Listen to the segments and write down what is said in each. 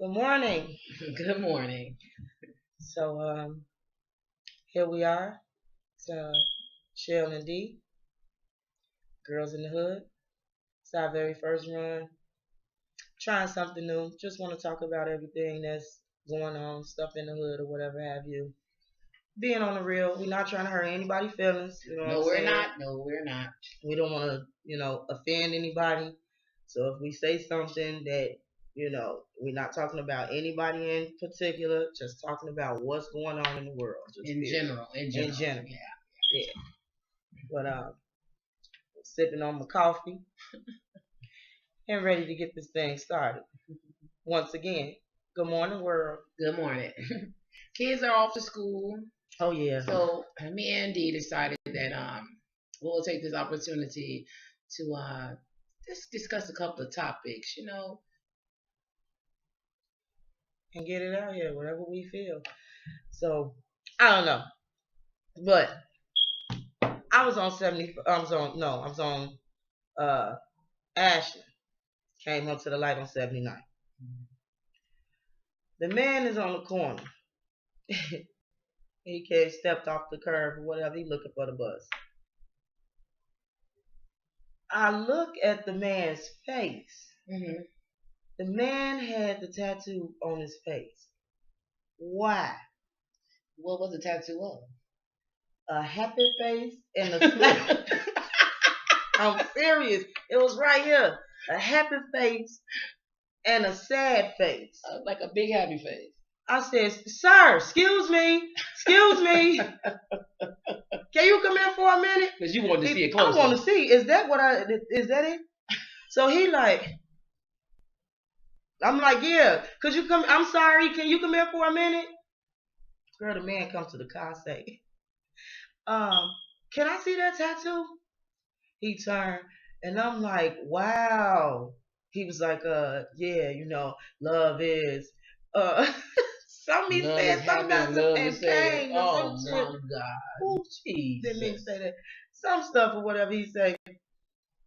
Good morning. Good morning. So here we are. It's Shell and D, Girls in the Hood. It's our very first run. Trying something new. Just want to talk about everything that's going on, stuff in the hood or whatever have you. Being on the real, we're not trying to hurt anybody's feelings. You know what No, I'm we're saying? not. No, we're not. We don't want to, offend anybody. So if we say something that, we're not talking about anybody in particular, just talking about what's going on in the world. Just In period. general. In general. In general. Yeah. Yeah. But sipping on my coffee and ready to get this thing started. Once again, good morning, world. Good morning. Kids are off to school. Oh yeah. So me and Dee decided that we'll take this opportunity to just discuss a couple of topics, And get it out here, whatever we feel. So I don't know, but I was on 70. I was on Ashland. Came up to the light on 79. The man is on the corner. He stepped off the curb or whatever. He looking for the bus. I look at the man's face. Mm-hmm. The man had the tattoo on his face. Why? What was the tattoo of? A happy face and a smile. I'm serious. It was right here. A happy face and a sad face. Like a big happy face. I said, sir, excuse me. Can you come in for a minute? Because you wanted to see it closer. I want to see. Is that it? So he like, I'm like, yeah. Could you come? I'm sorry. Can you come in for a minute? Girl, the man comes to the car, say, can I see that tattoo? He turned, and I'm like, wow. He was like, yeah, love is, somebody said something else and pain or some shit. Oh my God. Oh, jeez. Didn't mean to say that. Some stuff or whatever he said.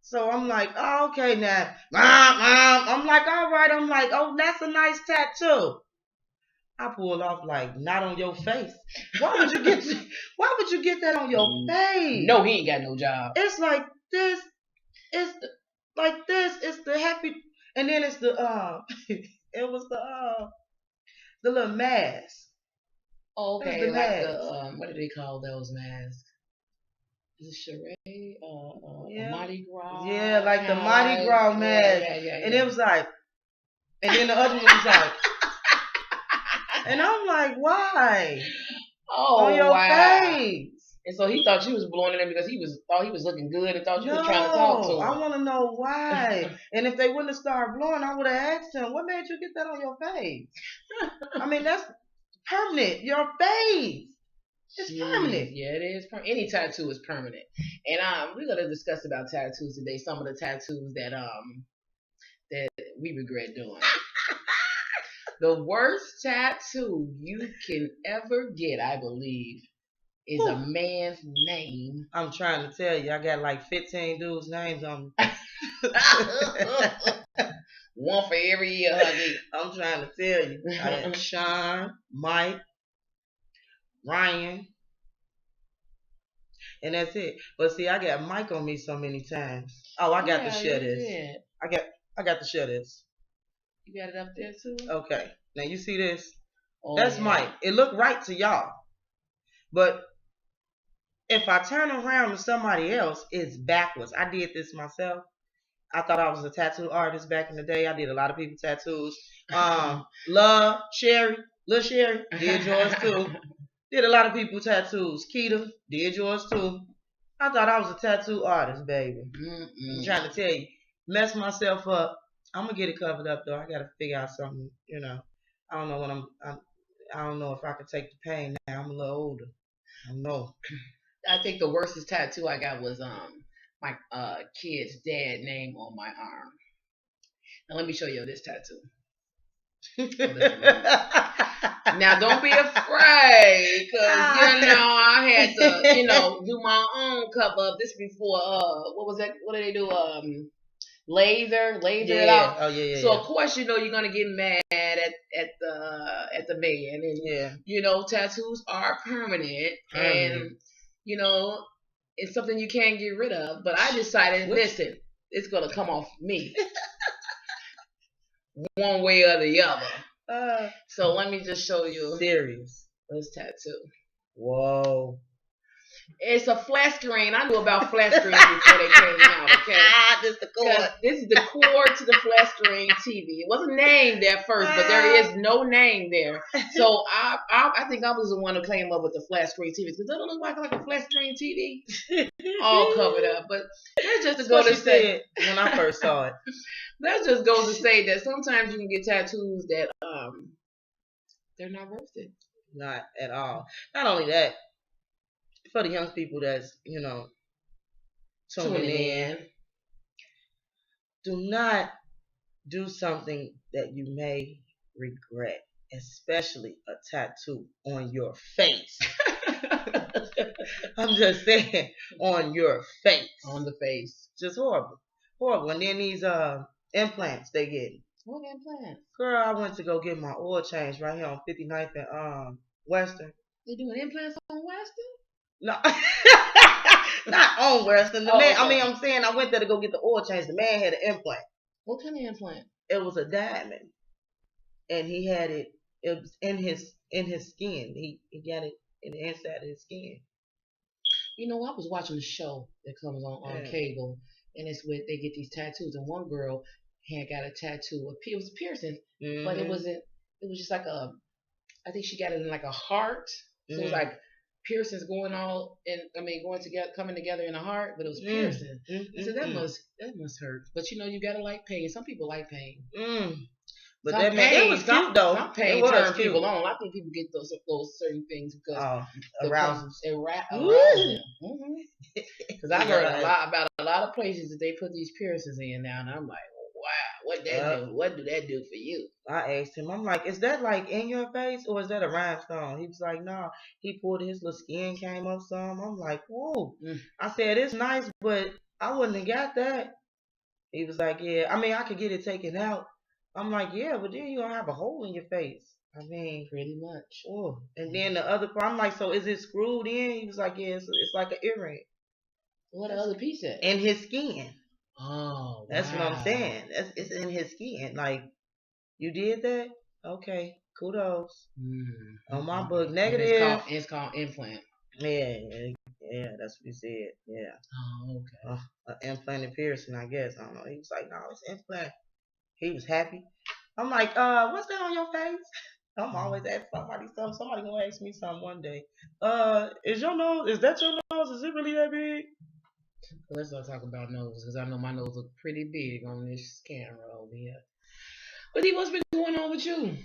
So I'm like, oh, okay now. I'm like, all right. I'm like, oh, that's a nice tattoo. I pulled off like, not on your face. Why would you get that on your face? No, he ain't got no job. It's like this. It's like this. It's the happy, and then it's the it was the little mask. Oh, okay, the like mask. the what do they call those masks? Is it charade? Yeah. Mardi Gras. Yeah, like the Mardi Gras mask. Yeah. And it was like, and then the other one was like, and I'm like, why? Oh, on your face. And so he thought she was blowing it in because thought he was looking good and thought you was trying to talk to him. I want to know why. And if they wouldn't have started blowing, I would have asked him, what made you get that on your face? I mean, that's permanent. Your face. It's permanent. Yeah, it is. Any tattoo is permanent. And we're gonna discuss about tattoos today. Some of the tattoos that we regret doing. The worst tattoo you can ever get, I believe, is a man's name. I'm trying to tell you, I got like 15 dudes' names on me. One for every year, honey. I'm trying to tell you. I had Sean, Mike, Ryan, and that's it. But see, I got Mike on me so many times. Oh, I got to share this. Did. I got to share this. You got it up there too? Okay. Now you see this? Oh, that's yeah. Mike. It looked right to y'all. But if I turn around to somebody else, it's backwards. I did this myself. I thought I was a tattoo artist back in the day. I did a lot of people tattoos. Love, Sherry, Lil Sherry, did yours too. Did a lot of people tattoos. Keita, did yours too. I thought I was a tattoo artist, baby. I'm trying to tell you. Mess myself up. I'm going to get it covered up, though. I got to figure out something, I don't know when I don't know if I can take the pain now. I'm a little older. I don't know. I think the worstest tattoo I got was my kid's dad name on my arm. Now let me show you this tattoo. Now don't be afraid, cause I had to, do my own cover up. This before what was that? What did they do? laser it Yeah. out. Oh yeah. So Yeah. of course you're gonna get mad at the man, Yeah. and tattoos are permanent, Permanent. and you know it's something you can't get rid of. But I decided, Which listen, it's gonna come off me one way or the other. So let me just show you serious. this tattoo. Whoa. It's a flat screen. I knew about flat screens before they came out, okay? This the cord. This is the cord to the flat screen TV. It wasn't named at first, but there is no name there. So I think I was the one who came up with the flat screen TV, because it doesn't look like a flat screen TV, all covered up. But that's just to go to say, when I first saw it. That just goes to say that sometimes you can get tattoos that they're not worth it. Not at all. Not only that, for the young people that's, tuning in, do not do something that you may regret, especially a tattoo on your face. I'm just saying, on your face. On the face. Just horrible. Horrible. And then these implants they get. What implants? Girl, I went to go get my oil change right here on 59th and Western. They doing implants on Western? No. Not on Western. The man, okay. I mean, I'm saying I went there to go get the oil change. The man had an implant. What kind of implant? It was a diamond. And he had it was in his skin. He got it in the inside of his skin. I was watching a show that comes on cable, and it's with, they get these tattoos, and one girl had got a tattoo. It was a piercing, but it wasn't. It was just like I think she got it in like a heart. So it was like piercings going coming together in a heart, but it was piercing. So that must hurt. But you gotta like pain. Some people like pain. But that it was cute though. Some pain turn people on. I think people get those certain things because arousals. Because I heard about a lot of places that they put these piercings in now, and I'm like, wow, what do? What do that do for you? I asked him, I'm like, is that like in your face or is that a rhinestone? He was like, no. He pulled his little skin came up some. I'm like, whoa. I said, it's nice, but I wouldn't have got that. He was like, yeah. I mean, I could get it taken out. I'm like, yeah, but then you're going to have a hole in your face. I mean, pretty much. Oh. And then the other part, I'm like, so is it screwed in? He was like, yeah, it's like an earring. What the other piece is? In his skin. Oh, that's what I'm saying. It's in his skin. Like, you did that? Okay, kudos. On my book, negative. It's called implant. Yeah, that's what he said. Yeah. Oh, okay. An implanted piercing, I guess. I don't know. He was like, no, it's implant. He was happy. I'm like, what's that on your face? I'm always asking somebody something. Somebody gonna ask me something one day. Is your nose? Is that your nose? Is it really that big? Let's not talk about nose, because I know my nose looks pretty big on this camera over here. But what's been going on with you?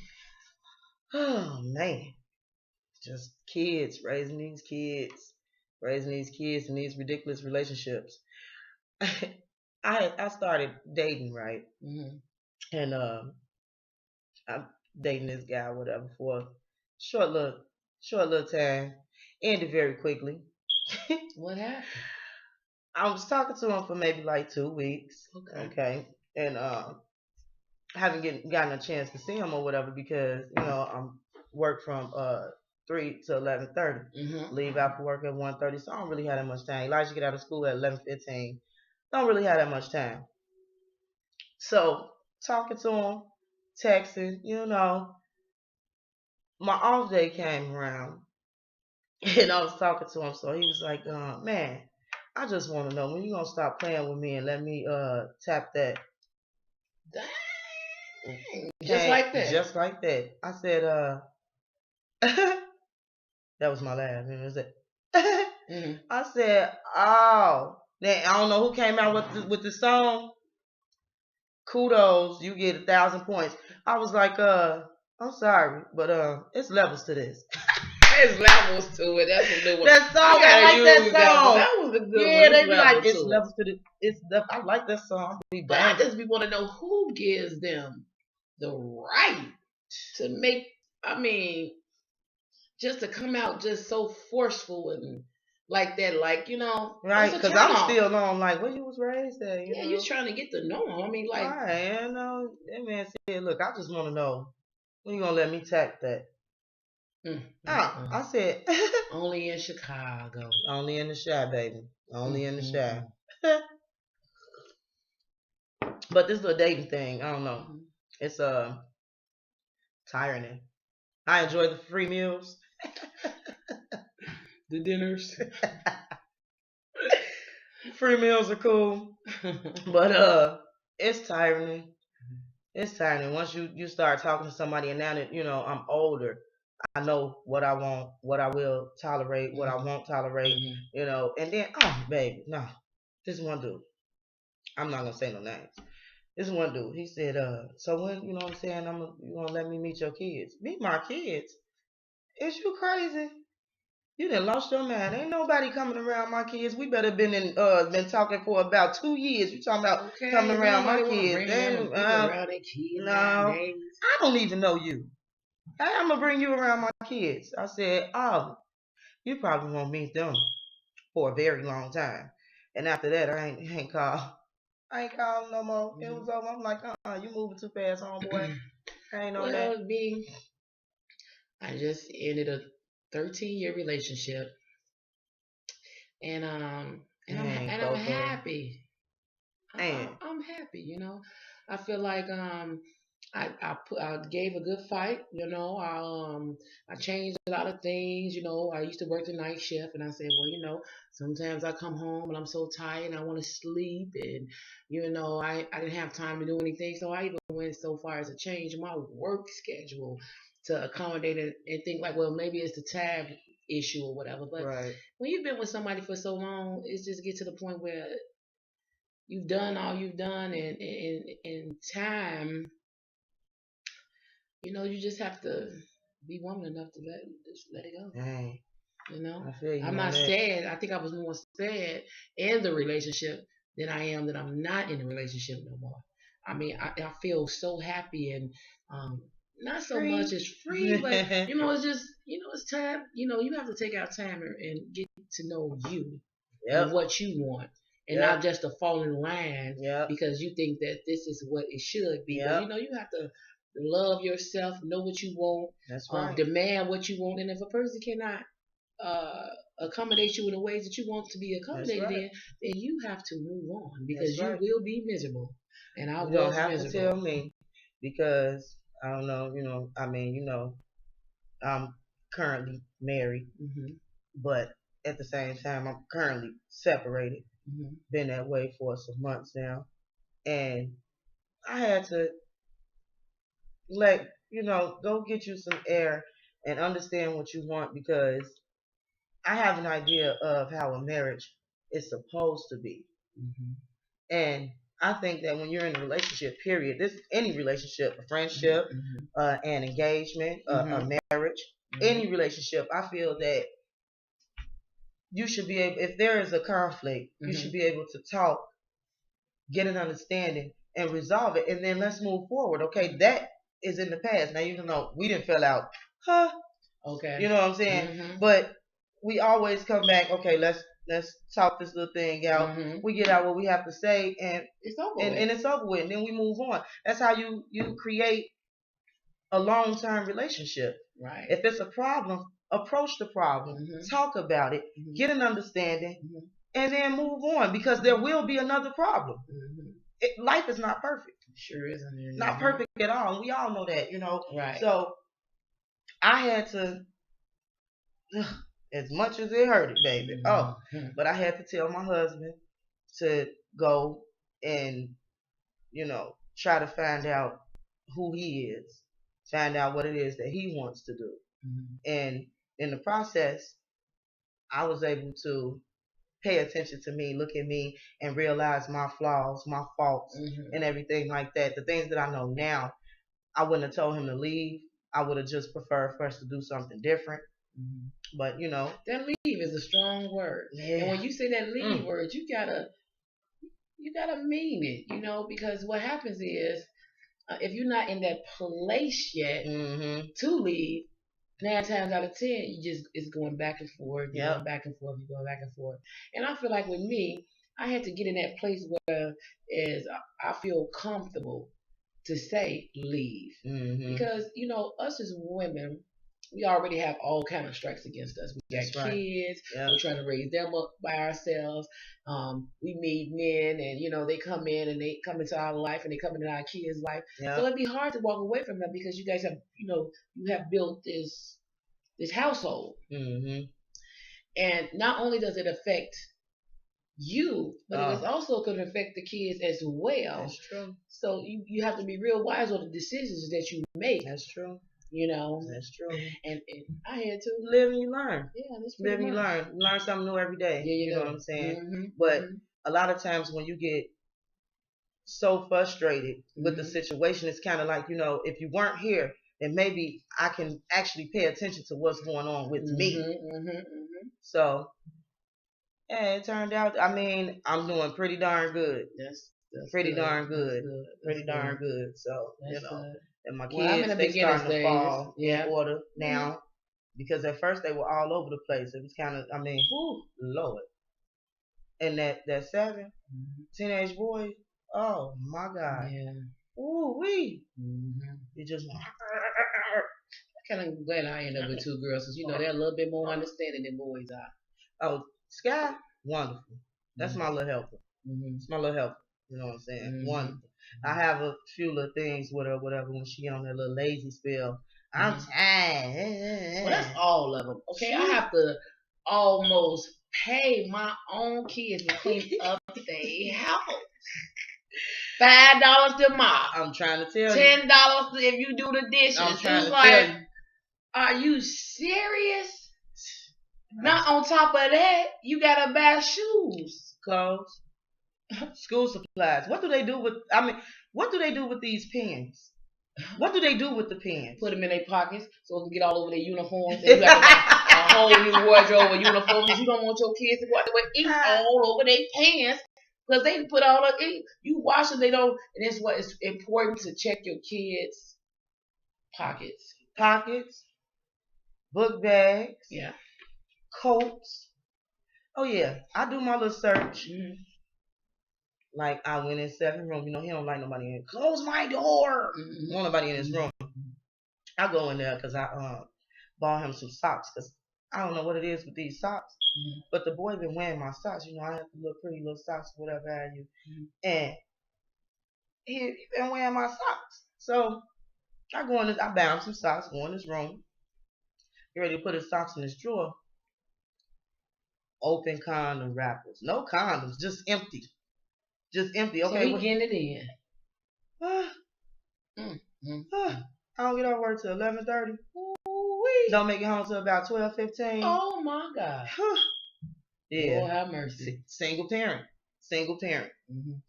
Oh man, just kids, raising these kids in these ridiculous relationships. I started dating, right? And I'm dating this guy, whatever, for a short little time. Ended very quickly. What happened? I was talking to him for maybe like 2 weeks. Okay. And I haven't gotten a chance to see him or whatever because, I'm work from 3 to 11:30. Leave out for work at 1:30. So I don't really have that much time. Elijah get out of school at 11:15. Don't really have that much time. So talking to him, texting, my off day came around and I was talking to him. So he was like, man, I just want to know when you gonna stop playing with me and let me tap that. Dang. Just like that. Just like that. I said, that was my laugh. Was it? I said, oh, then I don't know who came out with the song. Kudos, you get 1,000 points. I was like, I'm sorry, but it's levels to this. There's levels to it. That's a good one. That song, I like that song. That was a good one. Yeah, they be like, it's levels to this. I like that song. But I just want to know who gives them the right to make, just to come out just so forceful and like that, like, Right, that's a because turn I'm off. still on like where you was raised at, Yeah, you trying to get to know him. I mean, like, right, that man said, look, I just want to know when you gonna let me tap that. I said, only in Chicago. only in the shy, baby, only in the shy. But this is a dating thing. I don't know. It's tiring. I enjoy the free meals, the dinners. Free meals are cool, but it's tiring. It's tiring. Once you start talking to somebody, and now that I'm older, I know what I want, what I will tolerate, what I won't tolerate. And then baby, no, this one dude. I'm not gonna say no names. This one dude, he said, so when what I'm saying, you gonna let me meet your kids? Meet my kids? Is you crazy? You done lost your mind. Ain't nobody coming around my kids. We better been talking for about 2 years. You talking about coming around my kids? No, I don't even know you. I'm gonna bring you around my kids. I said, oh, you probably won't meet them for a very long time. And after that, I ain't called. I ain't called no more. It was over. I'm like, you moving too fast, homeboy. I ain't know that. I just ended a 13-year relationship, and I'm happy. I'm happy. I feel like I gave a good fight. I changed a lot of things. I used to work the night shift, and I said, well, sometimes I come home and I'm so tired and I want to sleep, and I didn't have time to do anything. So I even went so far as to change my work schedule to accommodate it and think like, well, maybe it's the time issue or whatever. But when you've been with somebody for so long, it just get to the point where you've done all you've done, and in time, you just have to be woman enough to let it go. Dang. I feel you. I'm not sad. I think I was more sad in the relationship than I am that I'm not in the relationship no more. I mean, I feel so happy, and not so much as free, but it's just it's time. You have to take out time and get to know you and what you want, and not just to fall in line because you think that this is what it should be. But you have to love yourself, know what you want, demand what you want, and if a person cannot accommodate you in the ways that you want to be accommodated in, then you have to move on because you will be miserable. And I you don't was have miserable. to tell me because I don't know. I mean, I'm currently married, but at the same time, I'm currently separated. Been that way for some months now, and I had to go get you some air and understand what you want because I have an idea of how a marriage is supposed to be. And I think that when you're in a relationship, period, any relationship, a friendship, an engagement, a marriage, any relationship, I feel that you should be able, if there is a conflict, you should be able to talk, get an understanding, and resolve it, and then let's move forward. Okay, that is in the past. Now, we didn't fell out, okay, you know what I'm saying? But we always come back. Okay, let's talk this little thing out. We get out what we have to say, and it's over with. And it's over with. And then we move on. That's how you create a long-term relationship. Right. If it's a problem, approach the problem, talk about it, get an understanding, and then move on because there will be another problem. Life is not perfect. Sure isn't. Not perfect at all. And we all know that, Right. So I had to, as much as it hurted, baby. But I had to tell my husband to go and, try to find out who he is, find out what it is that he wants to do. And in the process, I was able to pay attention to me, look at me, and realize my flaws, my faults, and everything like that. The things that I know now, I wouldn't have told him to leave. I would have just preferred for us to do something different. But that leave is a strong word. Yeah. And when you say that leave word, you gotta mean it, because what happens is if you're not in that place yet to leave, 9 times out of 10, you just it's going back and forth, you're Yep. going back and forth, you're going back and forth. And I feel like with me, I had to get in that place where is I feel comfortable to say leave. Because, us as women, we already have all kind of strikes against us. We got That's right. kids. Yep. We're trying to raise them up by ourselves. We meet men, and they come in and they come into our life, and they come into our kids' life. Yep. So it'd be hard to walk away from them because you guys have, you have built this household, and not only does it affect you, but it is also going to affect the kids as well. That's true. So you have to be real wise on the decisions that you make. That's true. That's true. And I had to live and you learn. Yeah, that's live and you much. learn. You learn something new every day. Yeah, you know what I'm saying? Mm-hmm. But a lot of times when you get so frustrated with the situation, it's kind of like, if you weren't here, then maybe I can actually pay attention to what's going on with me. So, yeah, it turned out, I mean, I'm doing pretty darn good. That's pretty good. darn good. Pretty That's darn good. So, that's good. And my Well, I'm in kids, the they beginning starting to stages. fall Yeah. in order now. Because at first they were all over the place. It was kind of, I mean, whew, Lord. And that 7 teenage boy, oh my God. Yeah. Ooh wee. You just kind of glad I ended up with 2 girls because they're a little bit more understanding than boys are. Oh, Sky, wonderful. That's my little helper. It's my little helper. You know what I'm saying? Wonderful. I have a few little things with her, whatever, when she on her little lazy spell. I'm tired. Well, that's all of them. Okay, I have to almost pay my own kids to clean up their house. $5 to mop. I'm trying to tell you. $10 if you do the dishes. I'm trying to tell you. Are you serious? Not on top of that, you gotta buy shoes, clothes, school supplies. What do they do with? What do they do with these pens? What do they do with the pens? Put them in their pockets so it can get all over their uniforms. And you have to buy a whole new wardrobe of uniforms. You don't want your kids to go out there with ink all over their pants because they put all of it. You wash them, they don't. And that's what it's important to check your kids' pockets. Pockets, book bags, yeah, coats. Oh yeah, I do my little search. Like I went in 7th room. He don't like nobody in. Close my door. Want nobody in his room. I go in there because I bought him some socks because I don't know what it is with these socks. But the boy been wearing my socks. I have the little pretty little socks, whatever have you. And he been wearing my socks. So I go in this. I buy him some socks. Go in his room. Get ready to put his socks in his drawer. Open condom wrappers. No condoms. Just empty. Just empty. Okay. So we getting it in. I don't get off work till 11:30. Don't make it home till about 12:15. Oh my God. Yeah. Lord have mercy. Single parent.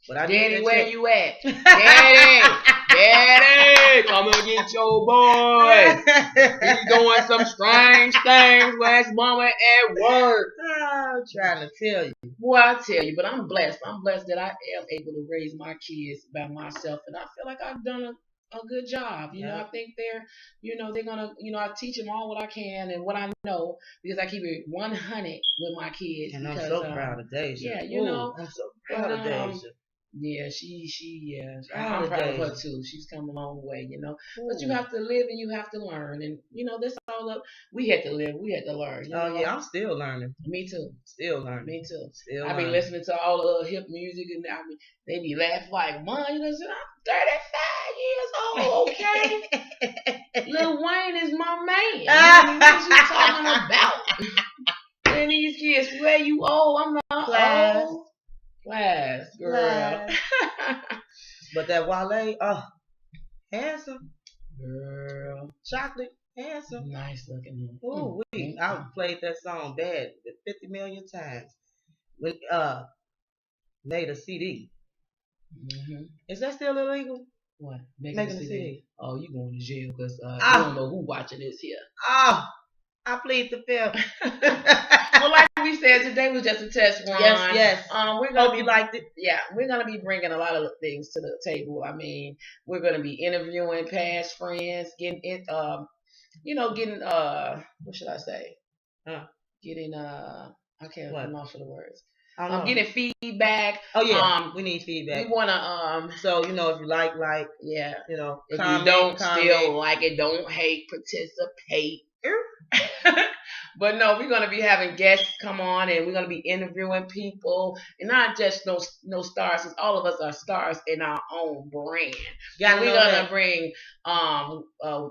But Daddy, where you at? Daddy, come and get your boy. He's doing some strange things while his mama at work. I'm trying to tell you. Well, I tell you, but I'm blessed. I'm blessed that I am able to raise my kids by myself, and I feel like I've done a good job. I think they're gonna, I teach them all what I can and what I know because I keep it 100 with my kids. And I'm so proud of Deja. Yeah, I'm so proud of Deja. Yeah, I'm proud of her too. She's come a long way, But you have to live and you have to learn, and that's all up. We had to live, we had to learn. Yeah, I'm still learning. Me too. Still learning. Me too. Still I be listening to all the hip music, and they be laughing like, "Mom, I'm 35 years old, okay? Lil Wayne is my man. What you talking about? And these kids, where you old? I'm not old." Class, girl. But that Wale, handsome. Girl. Chocolate, handsome. Nice looking. Ooh, I played that song bad 50 million times. When made a CD. Is that still illegal? What? Making a CD? Oh, you going to jail because you don't know who watching this here. I plead the fifth. Well, like we said, today was just a test run. Yes. We're gonna be liked it. Yeah, we're gonna be bringing a lot of things to the table. I mean, we're gonna be interviewing past friends, getting getting what should I say? Huh. Getting I can't. What? I'm not for the words. I don't know. Getting feedback. Oh yeah, we need feedback. We wanna So if you like, yeah. If comment, you don't still like it, don't hate, participate. But no, we're gonna be having guests come on, and we're gonna be interviewing people, and not just no stars. Cause all of us are stars in our own brand. So we're gonna bring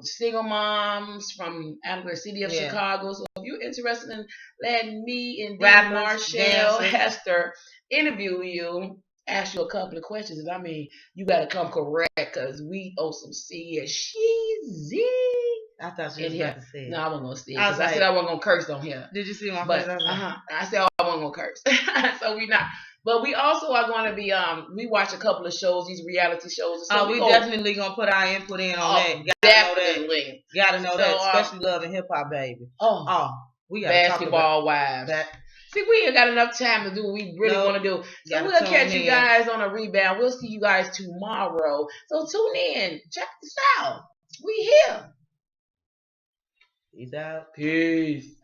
single moms from out of the city of Chicago. So if you're interested in letting me and Dee and Marshell, Hester interview you, ask you a couple of questions, and I mean, you gotta come correct, cause we owe some cheesy. I thought you was about to say it. No, I wasn't gonna say it. I said I wasn't gonna curse on here. Did you see my face? I said I wasn't gonna curse. So we not. But we also are going to be we watch a couple of shows, these reality shows. So we definitely gonna put our input in on that. Definitely. Gotta know that, especially Love and Hip Hop, baby. We got Basketball Wives. See, we ain't got enough time to do what we really want to do. So we'll catch you guys on a rebound. We'll see you guys tomorrow. So tune in. Check this out. We here. Peace out. Peace.